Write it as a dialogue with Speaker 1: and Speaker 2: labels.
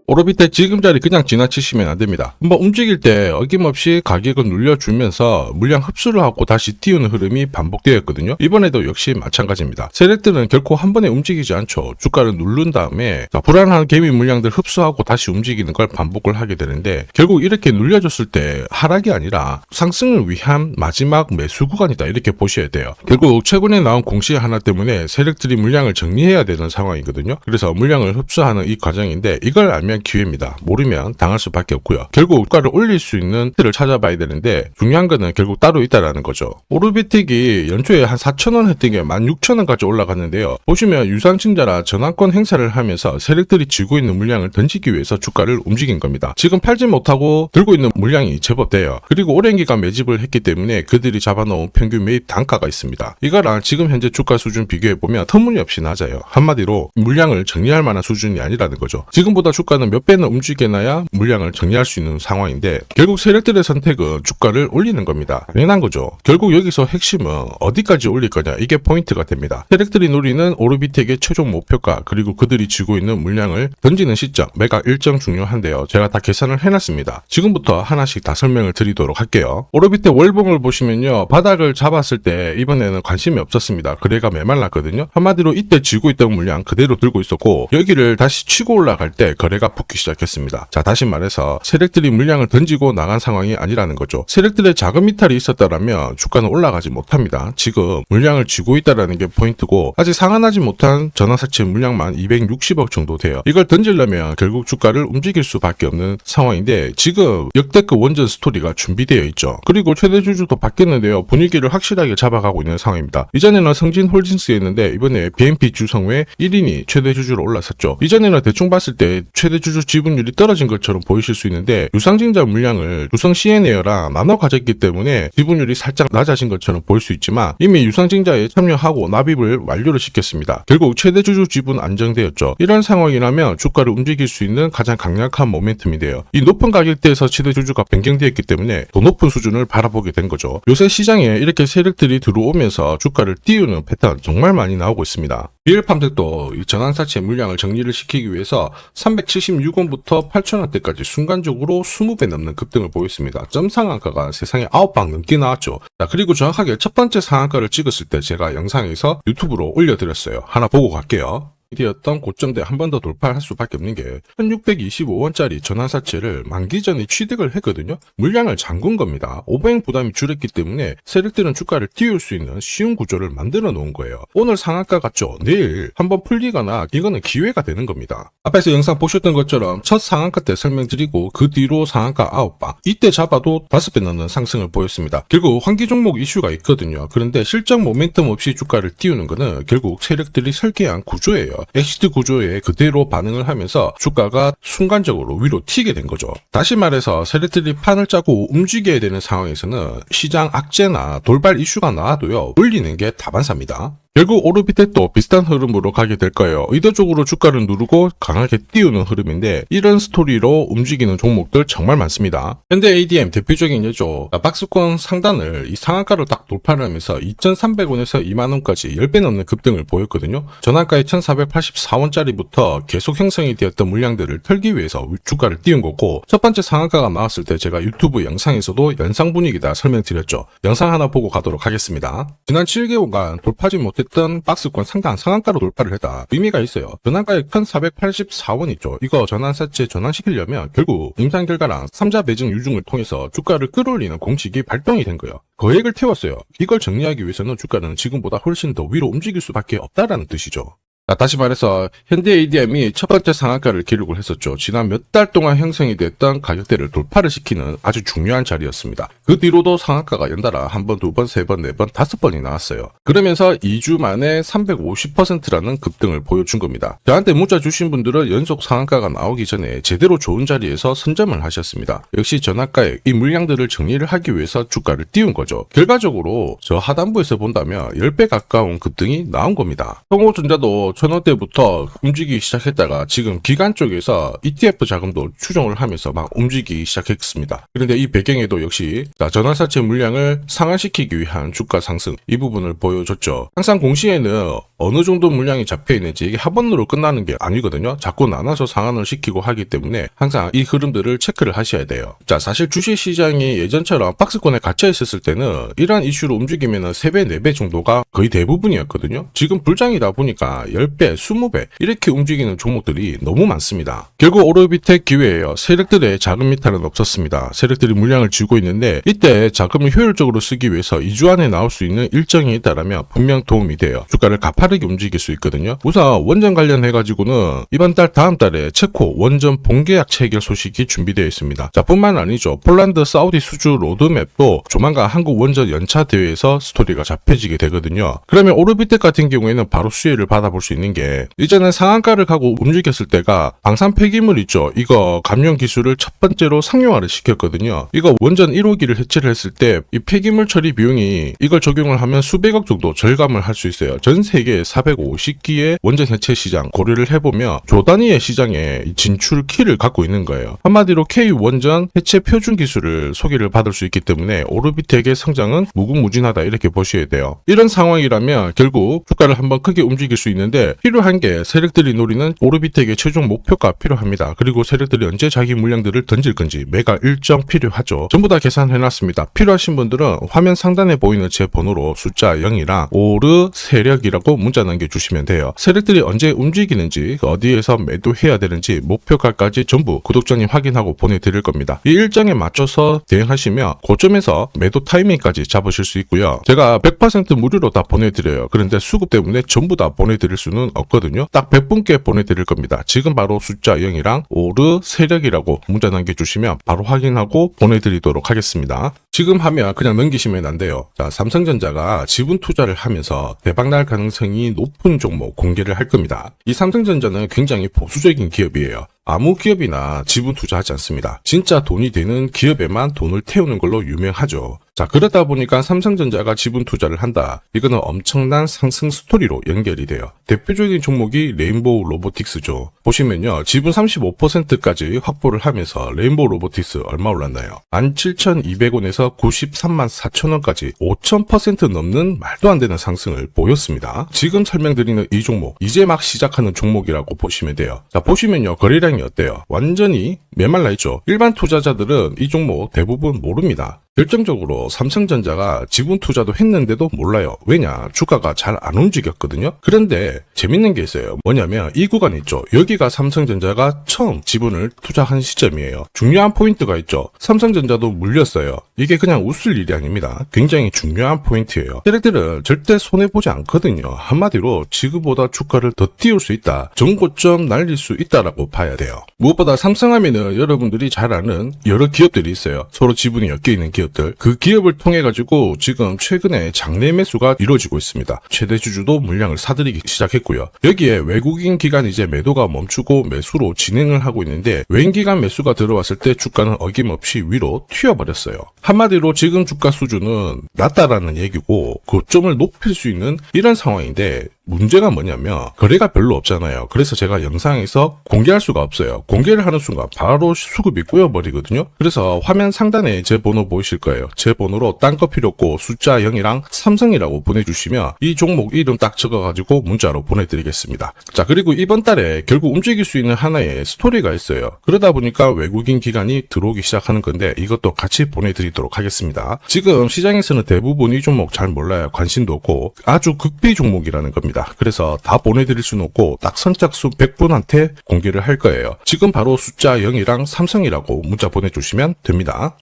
Speaker 1: 오르비텍 지금 자리 그냥 지나치시면 안됩니다. 한번 움직일 때 어김없이 가격을 눌려주면서 물량 흡수를 하고 다시 띄우는 흐름이 반복되었거든요. 이번에도 역시 마찬가지입니다. 세력들은 결코 한 번에 움직이지 않죠. 주가를 누른 다음에 불안한 개미 물량들 흡수하고 다시 움직이는 걸 반복을 하게 되는데, 결국 이렇게 눌려줬을 때 하락이 아니라 상승을 위한 마지막 매수 구간이다, 이렇게 보셔야 돼요. 결국 최근에 나온 공시 하나 때문에 세력들이 물량을 정리해야 되는 상황이거든요. 그래서 물량을 흡수하는 이 과정인데, 이걸 알면 기회입니다. 모르면 당할 수밖에 없고요. 결국 주가를 올릴 수 있는 틀을 찾아봐야 되는데, 중요한 거는 결국 따로 있다라는 거죠. 오르비텍이 연초에 한 4,000원 했던 게 16,000원까지 올라갔는데요. 보시면 유상증자라 전환권 행사를 하면서 세력들이 쥐고 있는 물량을 던지기 위해서 주가를 움직인 겁니다. 지금 팔지 못하고 들고 있는 물량이 제법 돼요. 그리고 오랜 기간 매집을 했기 때문에 그들이 잡아놓은 평균 매입 단가가 있습니다. 이거랑 지금 현재 주가 수준 비교해보면 터무니없이 낮아요. 한마디로 물량을 정리할 만한 수준이 아니라는 거죠. 지금보다 주가는 몇 배는 움직여놔야 물량을 정리할 수 있는 상황인데, 결국 세력들의 선택은 주가를 올리는 겁니다. 당연한 거죠. 결국 여기서 핵심은 어디까지 올릴 거냐, 이게 포인트가 됩니다. 세력들이 노리는 오르비텍의 최종 목표가, 그리고 그들이 쥐고 있는 물량을 던지는 시점, 매각 일정 중요한데요. 제가 다 계산을 해놨습니다. 지금부터 하나씩 다 설명을 드리도록 할게요. 오르비텍 월봉을 보시면요, 바닥을 잡았을 때 이번에는 관심이 없었습니다. 거래가 메말랐거든요. 한마디로 이때 쥐고 있던 물량 그대로 들고 있었고, 여기를 다시 치고 올라갈 때 거래가 붙기 시작했습니다. 자, 다시 말해서 세력들이 물량을 던지고 나간 상황이 아니라는 거죠. 세력들의 자금 이탈이 있었다라면 주가는 올라가지 못합니다. 지금 물량을 쥐고 있다라는 게 포인트고, 아직 상환하지 못한 전환사채 물량만 260억 정도 돼요. 이걸 던지려면 결국 주가를 움직일 수밖에 없는 상황인데, 지금 역대급 원전 스토리가 준비되어 있죠. 그리고 최대 주주도 바뀌었는데요. 분위기를 확실하게 잡아가고 있는 상황입니다. 이전에는 성진홀딩스였는데 이번에 BNP 주성회 1인이 최대 주주로 올라섰죠. 이전에는 대충 봤을 때 최대 주주 지분율이 떨어진 것처럼 보이실 수 있는데, 유상증자 물량을 두성 CN에어랑 나눠 가졌기 때문에 지분율이 살짝 낮아진 것처럼 보일 수 있지만, 이미 유상증자에 참여하고 납입을 완료를 시켰습니다. 결국 최대 주주 지분 안정되었죠. 이런 상황이라면 주가를 움직일 수 있는 가장 강력한 모멘텀이 돼요. 이 높은 가격대에서 최대 주주가 변경되었기 때문에 더 높은 수준을 바라보게 된 거죠. 요새 시장에 이렇게 세력들이 들어오면서 주가를 띄우는 패턴 정말 많이 나오고 있습니다. 비엘팜텍도 이 전환사채 물량을 정리를 시키기 위해서 376원부터 8,000원대까지 순간적으로 20배 넘는 급등을 보였습니다. 점 상한가가 세상에 9방 넘게 나왔죠. 자, 그리고 정확하게 첫 번째 상한가를 찍었을 때 제가 영상에서 유튜브로 올려드렸어요. 하나 보고 갈게요. 이었던 고점대 한 번 더 돌파할 수밖에 없는 게 1625원짜리 전환사채를 만기 전에 취득을 했거든요. 물량을 잠근 겁니다. 오버행 부담이 줄었기 때문에 세력들은 주가를 띄울 수 있는 쉬운 구조를 만들어 놓은 거예요. 오늘 상한가 같죠? 내일 한번 풀리거나 이거는 기회가 되는 겁니다. 앞에서 영상 보셨던 것처럼 첫 상한가 때 설명드리고 그 뒤로 상한가 9방, 이때 잡아도 5배 넘는 상승을 보였습니다. 결국 환기 종목 이슈가 있거든요. 그런데 실적 모멘텀 없이 주가를 띄우는 거는 결국 세력들이 설계한 구조예요. 엑시트 구조에 그대로 반응을 하면서 주가가 순간적으로 위로 튀게 된 거죠. 다시 말해서 세력들이 판을 짜고 움직여야 되는 상황에서는 시장 악재나 돌발 이슈가 나와도요, 올리는 게 다반사입니다. 결국 오르비텍도 비슷한 흐름으로 가게 될 거예요. 의도적으로 주가를 누르고 강하게 띄우는 흐름인데, 이런 스토리로 움직이는 종목들 정말 많습니다. 현대 ADM 대표적인 예죠. 박스권 상단을 이 상한가를 딱 돌파를 하면서 2,300원에서 2만원까지 10배 넘는 급등을 보였거든요. 전환가의 1,484원짜리부터 계속 형성이 되었던 물량들을 털기 위해서 주가를 띄운 거고, 첫 번째 상한가가 나왔을 때 제가 유튜브 영상에서도 연상 분위기다 설명드렸죠. 영상 하나 보고 가도록 하겠습니다. 지난 7개월간 돌파지 못했던 박스권 상단 상한가로 돌파를 했다. 의미가 있어요. 전환가액 1,484원 있죠. 이거 전환사채 전환시키려면 결국 임상결과랑 3자 매증 유증을 통해서 주가를 끌어올리는 공식이 발동이 된 거예요. 거액을 태웠어요. 이걸 정리하기 위해서는 주가는 지금보다 훨씬 더 위로 움직일 수밖에 없다라는 뜻이죠. 자, 다시 말해서 현대 ADM이 첫 번째 상한가를 기록을 했었죠. 지난 몇 달 동안 형성이 됐던 가격대를 돌파를 시키는 아주 중요한 자리였습니다. 그 뒤로도 상한가가 연달아 한 번, 두 번, 세 번, 네 번, 5번이 나왔어요. 그러면서 2주 만에 350%라는 급등을 보여준 겁니다. 저한테 문자 주신 분들은 연속 상한가가 나오기 전에 제대로 좋은 자리에서 선점을 하셨습니다. 역시 전환가에 이 물량들을 정리를 하기 위해서 주가를 띄운 거죠. 결과적으로 저 하단부에서 본다면 10배 가까운 급등이 나온 겁니다. 성호전자도 1,000원대부터 움직이기 시작했다가 지금 기관 쪽에서 ETF 자금도 추정을 하면서 막 움직이기 시작했습니다. 그런데 이 배경에도 역시 전환사채 물량을 상환시키기 위한 주가 상승, 이 부분을 보여줬죠. 항상 공시에는 어느 정도 물량이 잡혀 있는지 이게 한 번으로 끝나는 게 아니거든요. 자꾸 나눠서 상환을 시키고 하기 때문에 항상 이 흐름들을 체크를 하셔야 돼요. 자, 사실 주식시장이 예전처럼 박스권에 갇혀 있었을 때는 이러한 이슈로 움직이면 3배, 4배 정도가 거의 대부분이었거든요. 지금 불장이다 보니까 10배, 20배 이렇게 움직이는 종목들이 너무 많습니다. 결국 오르비텍 기회예요. 세력들의 자금 이탈은 없었습니다. 세력들이 물량을 쥐고 있는데 이때 자금을 효율적으로 쓰기 위해서 2주 안에 나올 수 있는 일정이 있다라면 분명 도움이 돼요. 주가를 가파르게 움직일 수 있거든요. 우선 원전 관련해가지고는 이번 달 다음 달에 체코 원전 본계약 체결 소식이 준비되어 있습니다. 자, 뿐만 아니죠. 폴란드 사우디 수주 로드맵도 조만간 한국 원전 연차 대회에서 스토리가 잡혀지게 되거든요. 그러면 오르비텍 같은 경우에는 바로 수혜를 받아볼 수 있는 게 이전에 상한가를 가고 움직였을 때가 방산 폐기물 있죠. 이거 감용 기술을 첫 번째로 상용화를 시켰거든요. 이거 원전 1호기를 해체를 했을 때 이 폐기물 처리 비용이 이걸 적용을 하면 수백억 정도 절감을 할 수 있어요. 전 세계 450기의 원전 해체 시장 고려를 해보면 조 단위의 시장에 진출 키를 갖고 있는 거예요. 한마디로 K 원전 해체 표준 기술을 소개를 받을 수 있기 때문에 오르비텍의 성장은 무궁무진하다 이렇게 보셔야 돼요. 이런 상황이라면 결국 주가를 한번 크게 움직일 수 있는데 필요한 게 세력들이 노리는 오르비텍의 최종 목표가 필요합니다. 그리고 세력들이 언제 자기 물량들을 던질 건지 매각 일정 필요하죠. 전부 다 계산해놨습니다. 필요하신 분들은 화면 상단에 보이는 제 번호로 숫자 0이랑 오르 세력이라고 문자 남겨주시면 돼요. 세력들이 언제 움직이는지 어디에서 매도해야 되는지 목표가까지 전부 구독자님 확인하고 보내드릴 겁니다. 이 일정에 맞춰서 대응하시면 고점에서 매도 타이밍까지 잡으실 수 있고요. 제가 100% 무료로 다 보내드려요. 그런데 수급 때문에 전부 다 보내드릴 수는 없거든요. 딱 100분께 보내드릴 겁니다. 지금 바로 숫자 0이랑 오르 세력이라고 문자 남겨주시면 바로 확인하고 보내드리도록 하겠습니다. 지금 하면 그냥 넘기시면 안 돼요. 자, 삼성전자가 지분 투자를 하면서 대박날 가능성이 높은 종목 공개를 할 겁니다. 이 삼성전자는 굉장히 보수적인 기업이에요. 아무 기업이나 지분 투자하지 않습니다. 진짜 돈이 되는 기업에만 돈을 태우는 걸로 유명하죠. 자, 그러다 보니까 삼성전자가 지분 투자를 한다. 이거는 엄청난 상승 스토리로 연결이 돼요. 대표적인 종목이 레인보우 로보틱스죠. 보시면요. 지분 35%까지 확보를 하면서 레인보우 로보틱스 얼마 올랐나요? 17,200원에서 93만 4천원까지 5,000% 넘는 말도 안 되는 상승을 보였습니다. 지금 설명드리는 이 종목, 이제 막 시작하는 종목이라고 보시면 돼요. 자, 보시면요. 거래량이 어때요? 완전히 메말라 있죠. 일반 투자자들은 이 종목 대부분 모릅니다. 결정적으로 삼성전자가 지분 투자도 했는데도 몰라요. 왜냐? 주가가 잘 안 움직였거든요. 그런데 재밌는 게 있어요. 뭐냐면 이 구간 있죠. 여기가 삼성전자가 처음 지분을 투자한 시점이에요. 중요한 포인트가 있죠. 삼성전자도 물렸어요. 이게 그냥 웃을 일이 아닙니다. 굉장히 중요한 포인트예요. 세력들은 절대 손해보지 않거든요. 한마디로 지금보다 주가를 더 띄울 수 있다. 전고점 날릴 수 있다라고 봐야 돼요. 무엇보다 삼성하면은 여러분들이 잘 아는 여러 기업들이 있어요. 서로 지분이 엮여있는 기업들. 그 기업을 통해 가지고 지금 최근에 장내 매수가 이루어지고 있습니다. 최대 주주도 물량을 사들이기 시작했고요. 여기에 외국인 기관 이제 매도가 멈추고 매수로 진행을 하고 있는데 외인 기관 매수가 들어왔을 때 주가는 어김없이 위로 튀어버렸어요. 한마디로 지금 주가 수준은 낮다라는 얘기고 고점을 높일 수 있는 이런 상황인데 문제가 뭐냐면 거래가 별로 없잖아요. 그래서 제가 영상에서 공개할 수가 없어요. 공개를 하는 순간 바로 수급이 꼬여버리거든요. 그래서 화면 상단에 제 번호 보이실 거예요. 제 번호로 딴 거 필요 없고 숫자 0이랑 삼성이라고 보내주시면 이 종목 이름 딱 적어가지고 문자로 보내드리겠습니다. 자, 그리고 이번 달에 결국 움직일 수 있는 하나의 스토리가 있어요. 그러다 보니까 외국인 기관이 들어오기 시작하는 건데 이것도 같이 보내드리도록 하겠습니다. 지금 시장에서는 대부분 이 종목 잘 몰라요. 관심도 없고 아주 극비 종목이라는 겁니다. 그래서 다 보내드릴 수는 없고 딱 선착순 100분한테 공개를 할 거예요. 지금 바로 숫자 0이랑 삼성이라고 문자 보내주시면 됩니다.